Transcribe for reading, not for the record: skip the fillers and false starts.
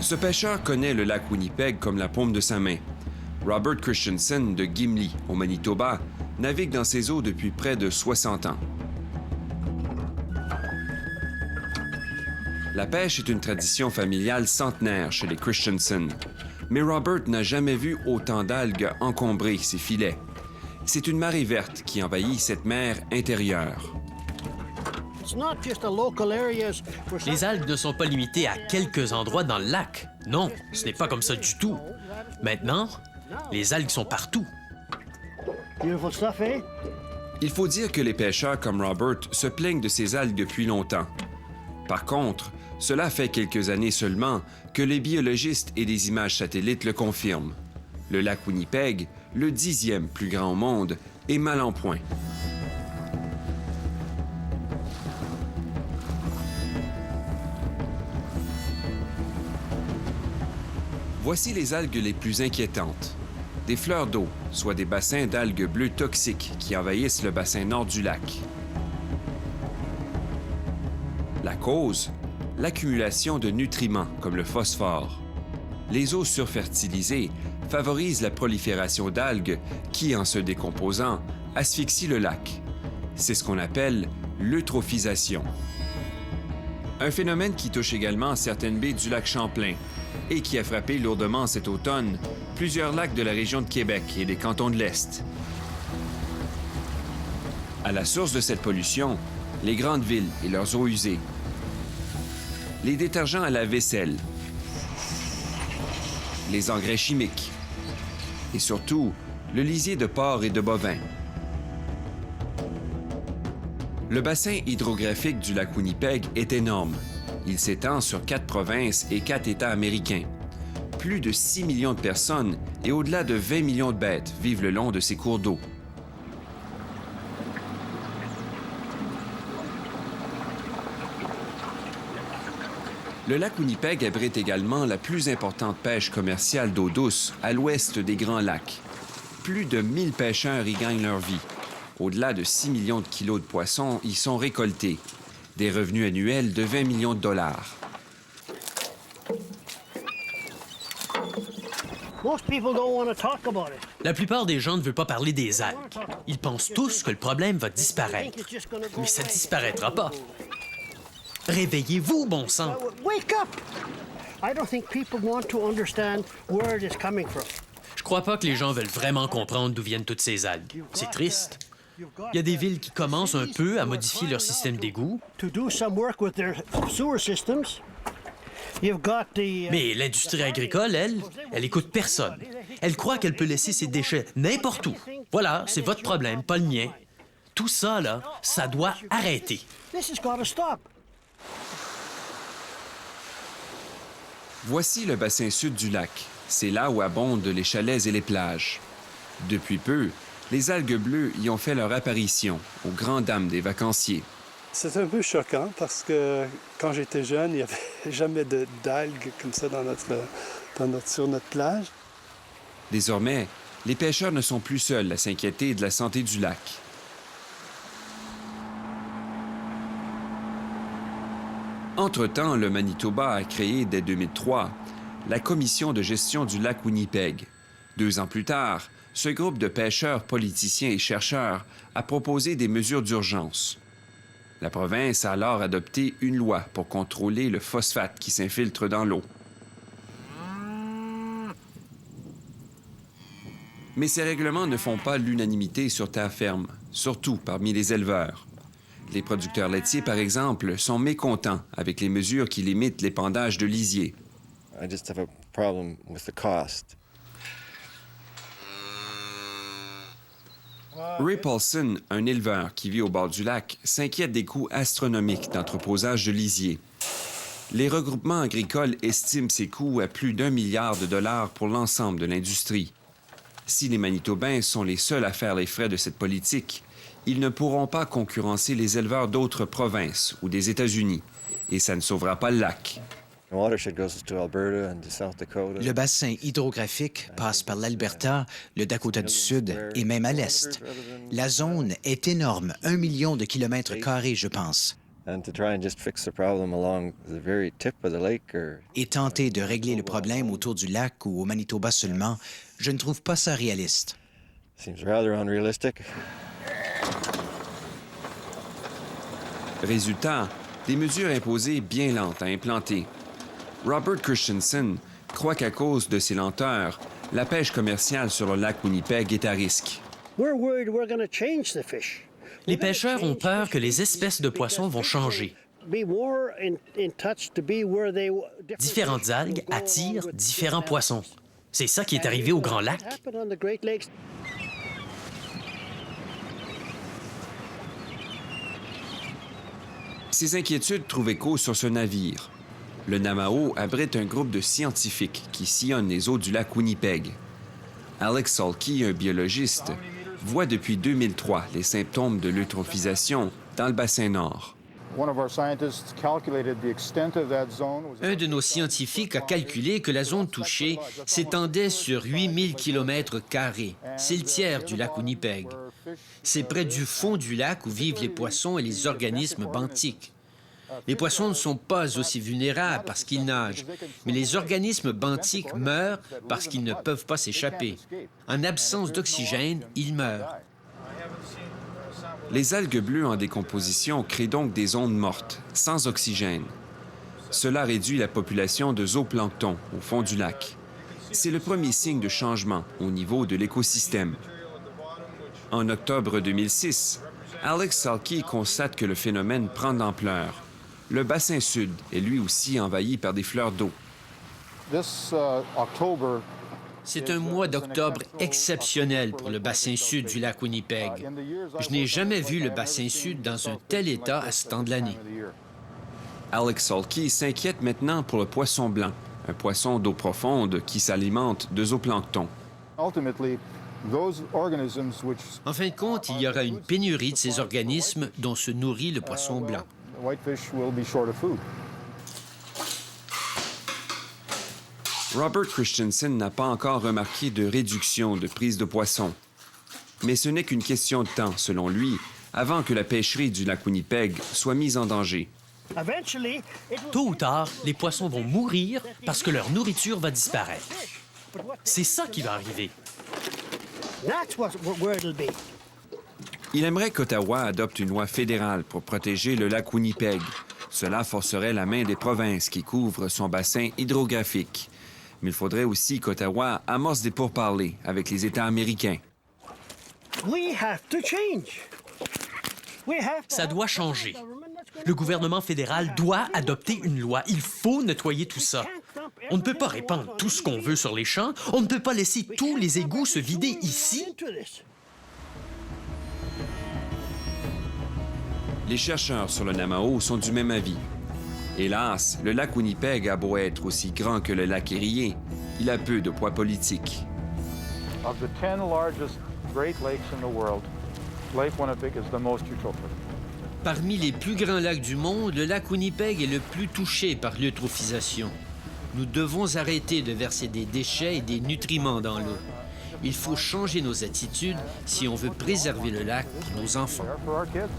Ce pêcheur connaît le lac Winnipeg comme la paume de sa main. Robert Christensen de Gimli, au Manitoba, navigue dans ces eaux depuis près de 60 ans. La pêche est une tradition familiale centenaire chez les Christensen. Mais Robert n'a jamais vu autant d'algues encombrer ses filets. C'est une marée verte qui envahit cette mer intérieure. Les algues ne sont pas limitées à quelques endroits dans le lac. Non, ce n'est pas comme ça du tout. Maintenant, les algues sont partout. Il faut dire que les pêcheurs comme Robert se plaignent de ces algues depuis longtemps. Par contre, cela fait quelques années seulement que les biologistes et des images satellites le confirment. Le lac Winnipeg, le 10e plus grand au monde, est mal en point. Voici les algues les plus inquiétantes. Des fleurs d'eau, soit des bassins d'algues bleues toxiques qui envahissent le bassin nord du lac. La cause? L'accumulation de nutriments comme le phosphore. Les eaux surfertilisées favorisent la prolifération d'algues qui, en se décomposant, asphyxient le lac. C'est ce qu'on appelle l'eutrophisation. Un phénomène qui touche également certaines baies du lac Champlain et qui a frappé lourdement cet automne plusieurs lacs de la région de Québec et des cantons de l'Est. À la source de cette pollution, les grandes villes et leurs eaux usées. Les détergents à la vaisselle, les engrais chimiques et surtout le lisier de porc et de bovins. Le bassin hydrographique du lac Winnipeg est énorme. Il s'étend sur 4 provinces et 4 États américains. Plus de 6 millions de personnes et au-delà de 20 millions de bêtes vivent le long de ces cours d'eau. Le lac Winnipeg abrite également la plus importante pêche commerciale d'eau douce à l'ouest des Grands Lacs. Plus de 1000 pêcheurs y gagnent leur vie. Au-delà de 6 millions de kilos de poissons y sont récoltés. Des revenus annuels de 20 millions de dollars. La plupart des gens ne veulent pas parler des algues. Ils pensent tous que le problème va disparaître. Mais ça ne disparaîtra pas. Réveillez-vous, bon sang! Je crois pas que les gens veulent vraiment comprendre d'où viennent toutes ces algues. C'est triste. Il y a des villes qui commencent un peu à modifier leur système d'égout. Mais l'industrie agricole, elle écoute personne. Elle croit qu'elle peut laisser ses déchets n'importe où. Voilà, c'est votre problème, pas le mien. Tout ça, là, ça doit arrêter. Voici le bassin sud du lac. C'est là où abondent les chalets et les plages. Depuis peu, les algues bleues y ont fait leur apparition, aux grandes dames des vacanciers. C'est un peu choquant parce que quand j'étais jeune, il n'y avait jamais d'algues comme ça sur notre plage. Désormais, les pêcheurs ne sont plus seuls à s'inquiéter de la santé du lac. Entre-temps, le Manitoba a créé dès 2003 la Commission de gestion du lac Winnipeg. 2 ans plus tard, ce groupe de pêcheurs, politiciens et chercheurs a proposé des mesures d'urgence. La province a alors adopté une loi pour contrôler le phosphate qui s'infiltre dans l'eau. Mais ces règlements ne font pas l'unanimité sur terre ferme, surtout parmi les éleveurs. Les producteurs laitiers, par exemple, sont mécontents avec les mesures qui limitent l'épandage de lisier. I just have a problem with the cost. Ray Paulson, un éleveur qui vit au bord du lac, s'inquiète des coûts astronomiques d'entreposage de lisier. Les regroupements agricoles estiment ces coûts à plus d'1 milliard de dollars pour l'ensemble de l'industrie. Si les Manitobains sont les seuls à faire les frais de cette politique, ils ne pourront pas concurrencer les éleveurs d'autres provinces ou des États-Unis, et ça ne sauvera pas le lac. Le bassin hydrographique passe par l'Alberta, le Dakota du Sud et même à l'est. La zone est énorme, 1 million de kilomètres carrés, je pense. And to try and just fix the problem along the very tip of the lake or Et tenter de régler le problème autour du lac ou au Manitoba seulement, je ne trouve pas ça réaliste. seems rather unrealistic. Résultat, des mesures imposées bien lentes à implanter. Robert Christensen croit qu'à cause de ces lenteurs, la pêche commerciale sur le lac Winnipeg est à risque. Les pêcheurs ont peur que les espèces de poissons vont changer. Différentes algues attirent différents poissons. C'est ça qui est arrivé au Grand Lac. Ces inquiétudes trouvent écho sur ce navire. Le Namao abrite un groupe de scientifiques qui sillonnent les eaux du lac Winnipeg. Alex Salkey, un biologiste, voit depuis 2003 les symptômes de l'eutrophisation dans le bassin nord. Un de nos scientifiques a calculé que la zone touchée s'étendait sur 8000 km². C'est le tiers du lac Winnipeg. C'est près du fond du lac où vivent les poissons et les organismes benthiques. Les poissons ne sont pas aussi vulnérables parce qu'ils nagent, mais les organismes benthiques meurent parce qu'ils ne peuvent pas s'échapper. En absence d'oxygène, ils meurent. Les algues bleues en décomposition créent donc des zones mortes, sans oxygène. Cela réduit la population de zooplancton au fond du lac. C'est le premier signe de changement au niveau de l'écosystème. En octobre 2006, Alex Salkey constate que le phénomène prend de l'ampleur. Le bassin sud est lui aussi envahi par des fleurs d'eau. C'est un mois d'octobre exceptionnel pour le bassin sud du lac Winnipeg. Je n'ai jamais vu le bassin sud dans un tel état à ce temps de l'année. Alex Salkey s'inquiète maintenant pour le poisson blanc, un poisson d'eau profonde qui s'alimente de zooplancton. En fin de compte, il y aura une pénurie de ces organismes dont se nourrit le poisson blanc. Robert Christensen n'a pas encore remarqué de réduction de prise de poisson. Mais ce n'est qu'une question de temps, selon lui, avant que la pêcherie du lac Winnipeg soit mise en danger. Tôt ou tard, les poissons vont mourir parce que leur nourriture va disparaître. C'est ça qui va arriver. Il aimerait qu'Ottawa adopte une loi fédérale pour protéger le lac Winnipeg. Cela forcerait la main des provinces qui couvrent son bassin hydrographique. Mais il faudrait aussi qu'Ottawa amorce des pourparlers avec les États américains. Ça doit changer. Le gouvernement fédéral doit adopter une loi. Il faut nettoyer tout ça. On ne peut pas répandre tout ce qu'on veut sur les champs. On ne peut pas laisser tous les égouts se vider ici. Les chercheurs sur le Namao sont du même avis. Hélas, le lac Winnipeg a beau être aussi grand que le lac Erie, il a peu de poids politique. Of the 10 largest Great Lakes in the world, Lake Winnipeg is the most eutrophic. Parmi les plus grands lacs du monde, le lac Winnipeg est le plus touché par l'eutrophisation. Nous devons arrêter de verser des déchets et des nutriments dans l'eau. Il faut changer nos attitudes si on veut préserver le lac pour nos enfants. For our kids.